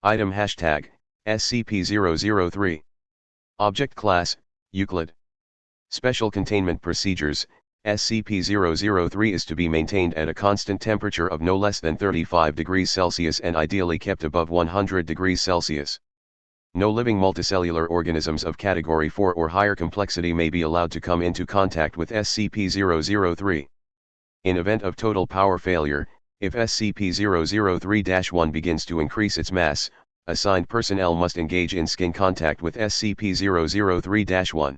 Item hashtag, SCP-003. Object Class, Euclid. Special Containment Procedures, SCP-003 is to be maintained at a constant temperature of no less than 35 degrees Celsius and ideally kept above 100 degrees Celsius. No living multicellular organisms of Category 4 or higher complexity may be allowed to come into contact with SCP-003. In event of total power failure, if SCP-003-1 begins to increase its mass, assigned personnel must engage in skin contact with SCP-003-1.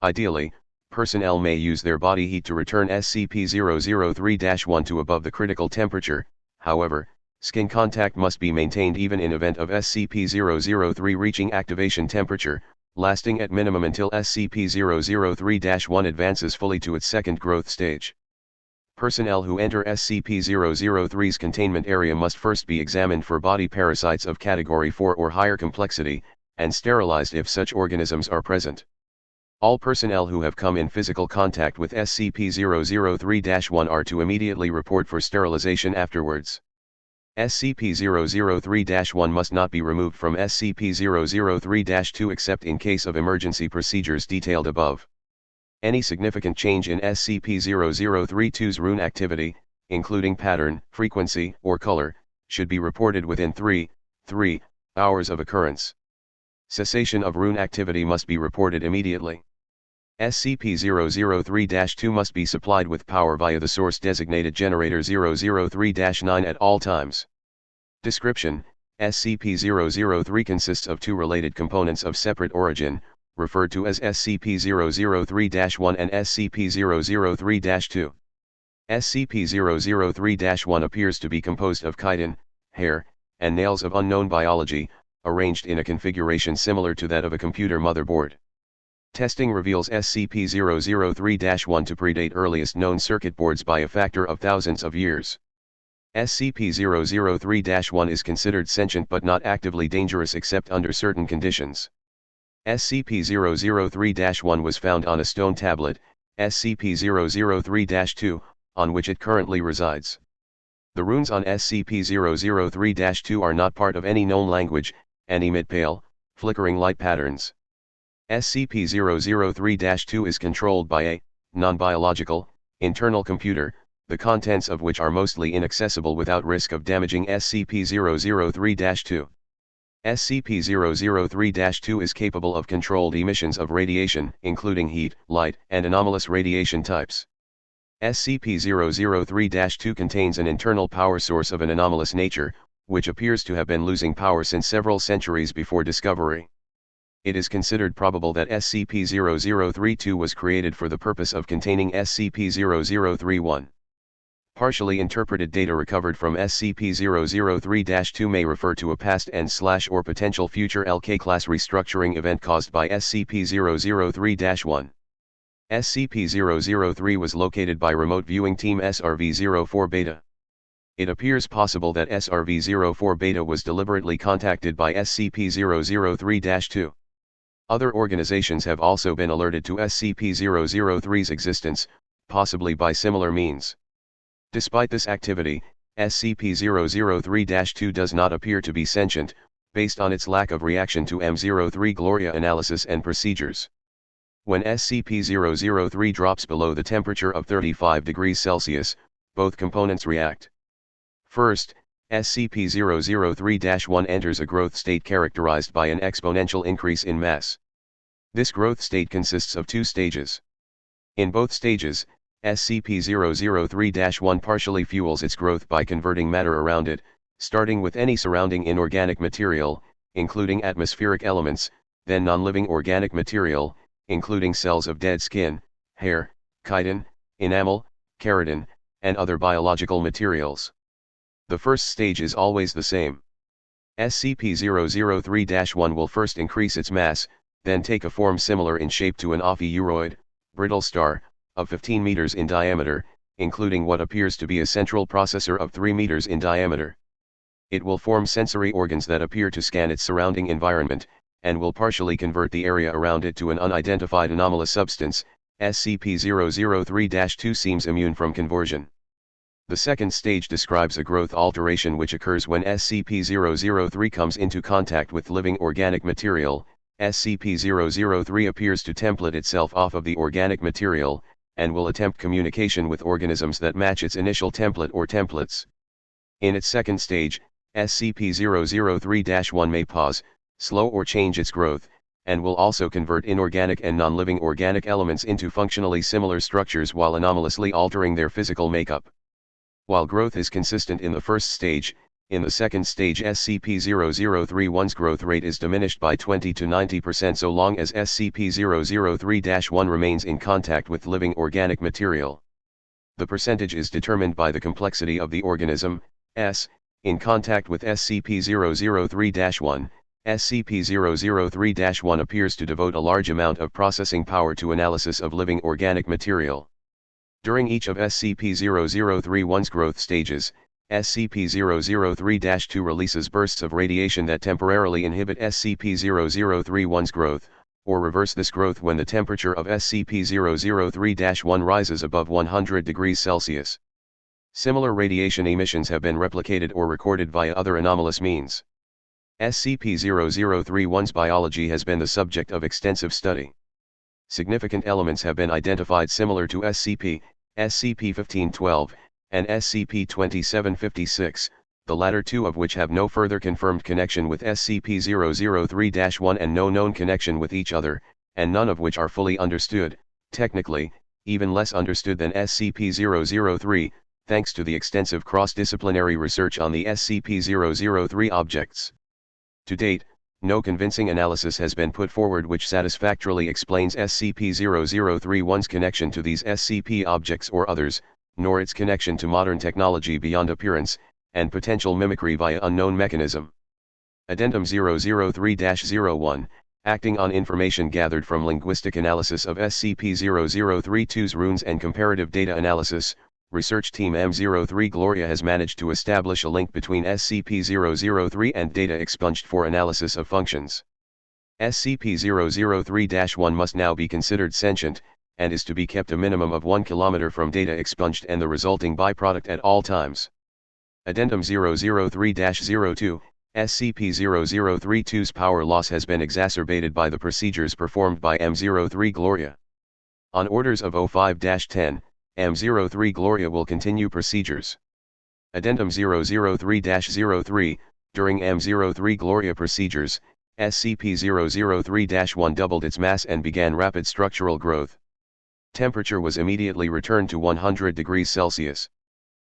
Ideally, personnel may use their body heat to return SCP-003-1 to above the critical temperature. However, skin contact must be maintained even in event of SCP-003 reaching activation temperature, lasting at minimum until SCP-003-1 advances fully to its second growth stage. Personnel who enter SCP-003's containment area must first be examined for body parasites of Category 4 or higher complexity, and sterilized if such organisms are present. All personnel who have come in physical contact with SCP-003-1 are to immediately report for sterilization afterwards. SCP-003-1 must not be removed from SCP-003-2 except in case of emergency procedures detailed above. Any significant change in SCP-003-2's rune activity, including pattern, frequency, or color, should be reported within 3 hours of occurrence. Cessation of rune activity must be reported immediately. SCP-003-2 must be supplied with power via the source-designated generator 003-9 at all times. Description: SCP-003 consists of two related components of separate origin, referred to as SCP-003-1 and SCP-003-2. SCP-003-1 appears to be composed of chitin, hair, and nails of unknown biology, arranged in a configuration similar to that of a computer motherboard. Testing reveals SCP-003-1 to predate earliest known circuit boards by a factor of thousands of years. SCP-003-1 is considered sentient but not actively dangerous except under certain conditions. SCP-003-1 was found on a stone tablet, SCP-003-2, on which it currently resides. The runes on SCP-003-2 are not part of any known language, and emit pale, flickering light patterns. SCP-003-2 is controlled by a non-biological, internal computer, the contents of which are mostly inaccessible without risk of damaging SCP-003-2. SCP-003-2 is capable of controlled emissions of radiation, including heat, light, and anomalous radiation types. SCP-003-2 contains an internal power source of an anomalous nature, which appears to have been losing power since several centuries before discovery. It is considered probable that SCP-003-2 was created for the purpose of containing SCP-003-1. Partially interpreted data recovered from SCP-003-2 may refer to a past and/or potential future LK-class restructuring event caused by SCP-003-1. SCP-003 was located by Remote Viewing Team SRV-04 Beta. It appears possible that SRV-04 Beta was deliberately contacted by SCP-003-2. Other organizations have also been alerted to SCP-003's existence, possibly by similar means. Despite this activity, SCP-003-2 does not appear to be sentient, based on its lack of reaction to M03 Gloria analysis and procedures. When SCP-003 drops below the temperature of 35 degrees Celsius, both components react. First, SCP-003-1 enters a growth state characterized by an exponential increase in mass. This growth state consists of two stages. In both stages, SCP-003-1 partially fuels its growth by converting matter around it, starting with any surrounding inorganic material, including atmospheric elements, then non-living organic material, including cells of dead skin, hair, chitin, enamel, keratin, and other biological materials. The first stage is always the same. SCP-003-1 will first increase its mass, then take a form similar in shape to an ophiuroid, brittle star, of 15 meters in diameter, including what appears to be a central processor of 3 meters in diameter. It will form sensory organs that appear to scan its surrounding environment, and will partially convert the area around it to an unidentified anomalous substance. SCP-003-2 seems immune from conversion. The second stage describes a growth alteration which occurs when SCP-003 comes into contact with living organic material. SCP-003 appears to template itself off of the organic material, and will attempt communication with organisms that match its initial template or templates. In its second stage, SCP-003-1 may pause, slow or change its growth, and will also convert inorganic and non-living organic elements into functionally similar structures while anomalously altering their physical makeup. While growth is consistent in the first stage, in the second stage SCP-003-1's growth rate is diminished by 20 to 90% so long as SCP-003-1 remains in contact with living organic material. The percentage is determined by the complexity of the organism, S, in contact with SCP-003-1. SCP-003-1 appears to devote a large amount of processing power to analysis of living organic material. During each of SCP-003-1's growth stages, SCP-003-2 releases bursts of radiation that temporarily inhibit SCP-003-1's growth, or reverse this growth when the temperature of SCP-003-1 rises above 100 degrees Celsius. Similar radiation emissions have been replicated or recorded via other anomalous means. SCP-003-1's biology has been the subject of extensive study. Significant elements have been identified similar to SCP-1512, and SCP-2756, the latter two of which have no further confirmed connection with SCP-003-1 and no known connection with each other, and none of which are fully understood, technically, even less understood than SCP-003, thanks to the extensive cross-disciplinary research on the SCP-003 objects. To date, no convincing analysis has been put forward which satisfactorily explains SCP-003-1's connection to these SCP objects or others, nor its connection to modern technology beyond appearance, and potential mimicry via unknown mechanism. Addendum 003-01, acting on information gathered from linguistic analysis of SCP-003-2's runes and comparative data analysis, Research Team M03 Gloria has managed to establish a link between SCP-003 and data expunged for analysis of functions. SCP-003-1 must now be considered sentient, and is to be kept a minimum of 1 km from data expunged and the resulting byproduct at all times. Addendum 003-02, SCP-003-2's power loss has been exacerbated by the procedures performed by M03 Gloria. On orders of 05-10, M03 Gloria will continue procedures. Addendum 003-03, during M03 Gloria procedures, SCP-003-1 doubled its mass and began rapid structural growth. Temperature was immediately returned to 100 degrees Celsius.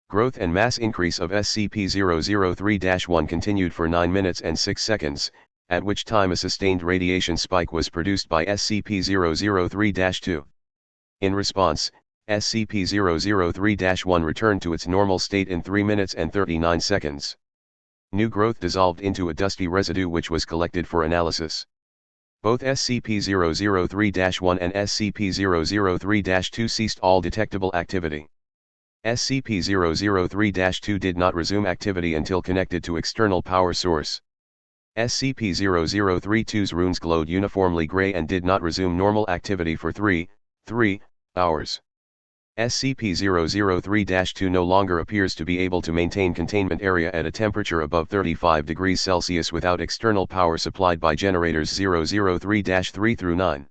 Growth and mass increase of SCP-003-1 continued for 9 minutes and 6 seconds, at which time a sustained radiation spike was produced by SCP-003-2. In response, SCP-003-1 returned to its normal state in 3 minutes and 39 seconds. New growth dissolved into a dusty residue which was collected for analysis. Both SCP-003-1 and SCP-003-2 ceased all detectable activity. SCP-003-2 did not resume activity until connected to external power source. SCP-003-2's runes glowed uniformly gray and did not resume normal activity for 3 hours. SCP-003-2 no longer appears to be able to maintain containment area at a temperature above 35 degrees Celsius without external power supplied by generators 003-3 through 9.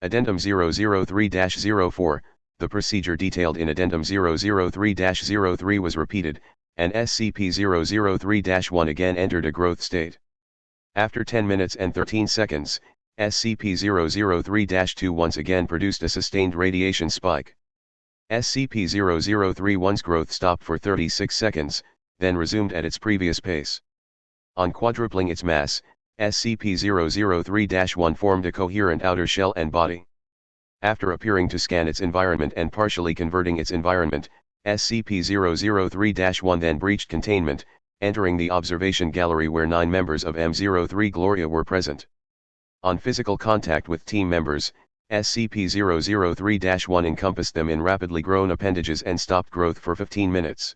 Addendum 003-04, the procedure detailed in Addendum 003-03 was repeated, and SCP-003-1 again entered a growth state. After 10 minutes and 13 seconds, SCP-003-2 once again produced a sustained radiation spike. SCP-003-1's growth stopped for 36 seconds, then resumed at its previous pace. On quadrupling its mass, SCP-003-1 formed a coherent outer shell and body. After appearing to scan its environment and partially converting its environment, SCP-003-1 then breached containment, entering the observation gallery where 9 members of M03 Gloria were present. On physical contact with team members, SCP-003-1 encompassed them in rapidly grown appendages and stopped growth for 15 minutes.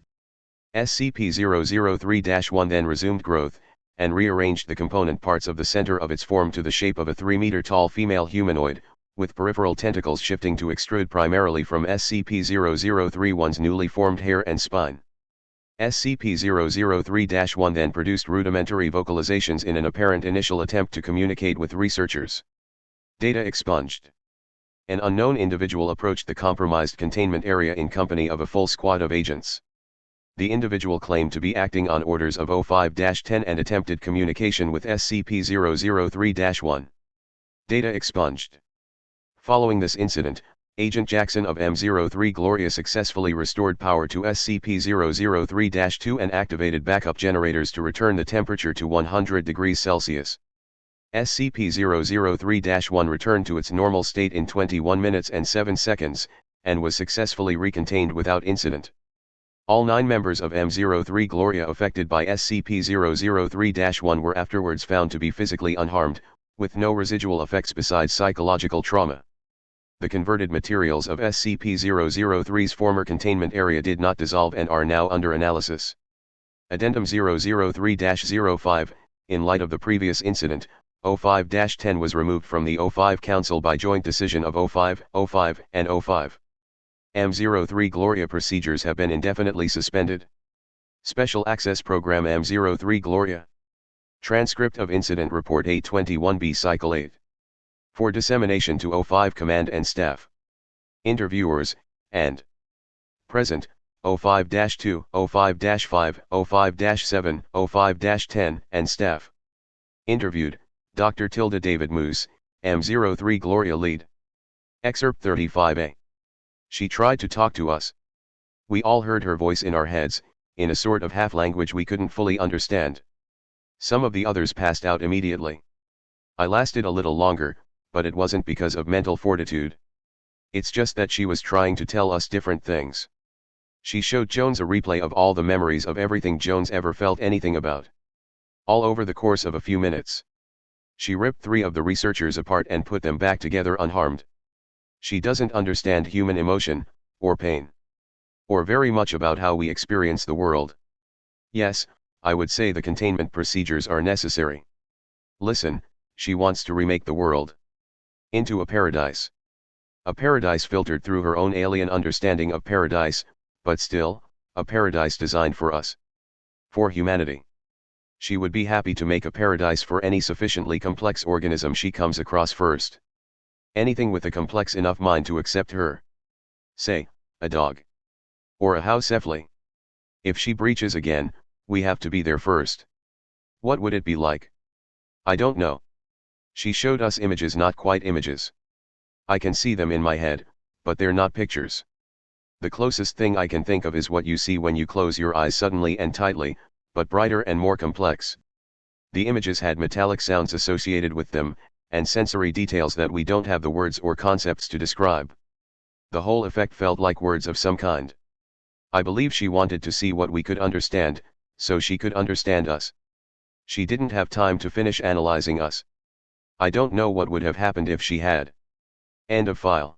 SCP-003-1 then resumed growth, and rearranged the component parts of the center of its form to the shape of a 3-meter-tall female humanoid, with peripheral tentacles shifting to extrude primarily from SCP-003-1's newly formed hair and spine. SCP-003-1 then produced rudimentary vocalizations in an apparent initial attempt to communicate with researchers. Data expunged. An unknown individual approached the compromised containment area in company of a full squad of agents. The individual claimed to be acting on orders of O5-10 and attempted communication with SCP-003-1. Data expunged. Following this incident, Agent Jackson of M03 Gloria successfully restored power to SCP-003-2 and activated backup generators to return the temperature to 100 degrees Celsius. SCP-003-1 returned to its normal state in 21 minutes and 7 seconds, and was successfully recontained without incident. All 9 members of M03 Gloria affected by SCP-003-1 were afterwards found to be physically unharmed, with no residual effects besides psychological trauma. The converted materials of SCP-003's former containment area did not dissolve and are now under analysis. Addendum 003-05, in light of the previous incident, O5-10 was removed from the O5 Council by joint decision of O5, O5, and O5. M03 Gloria procedures have been indefinitely suspended. Special Access Program M03 Gloria. Transcript of Incident Report 821B Cycle 8. For dissemination to O5 Command and Staff. Interviewers, and present, O5-2, O5-5, O5-7, O5-10, and Staff. Interviewed, Dr. Tilda David Moose, M03 Gloria Lead. Excerpt 35A. She tried to talk to us. We all heard her voice in our heads, in a sort of half-language we couldn't fully understand. Some of the others passed out immediately. I lasted a little longer, but it wasn't because of mental fortitude. It's just that she was trying to tell us different things. She showed Jones a replay of all the memories of everything Jones ever felt anything about. All over the course of a few minutes. She ripped 3 of the researchers apart and put them back together unharmed. She doesn't understand human emotion, or pain. Or very much about how we experience the world. Yes, I would say the containment procedures are necessary. Listen, she wants to remake the world into a paradise. A paradise filtered through her own alien understanding of paradise, but still, a paradise designed for us. For humanity. She would be happy to make a paradise for any sufficiently complex organism she comes across first. Anything with a complex enough mind to accept her. Say, a dog. Or a house Effley. If she breaches again, we have to be there first. What would it be like? I don't know. She showed us images, not quite images. I can see them in my head, but they're not pictures. The closest thing I can think of is what you see when you close your eyes suddenly and tightly, but brighter and more complex. The images had metallic sounds associated with them, and sensory details that we don't have the words or concepts to describe. The whole effect felt like words of some kind. I believe she wanted to see what we could understand, so she could understand us. She didn't have time to finish analyzing us. I don't know what would have happened if she had. End of file.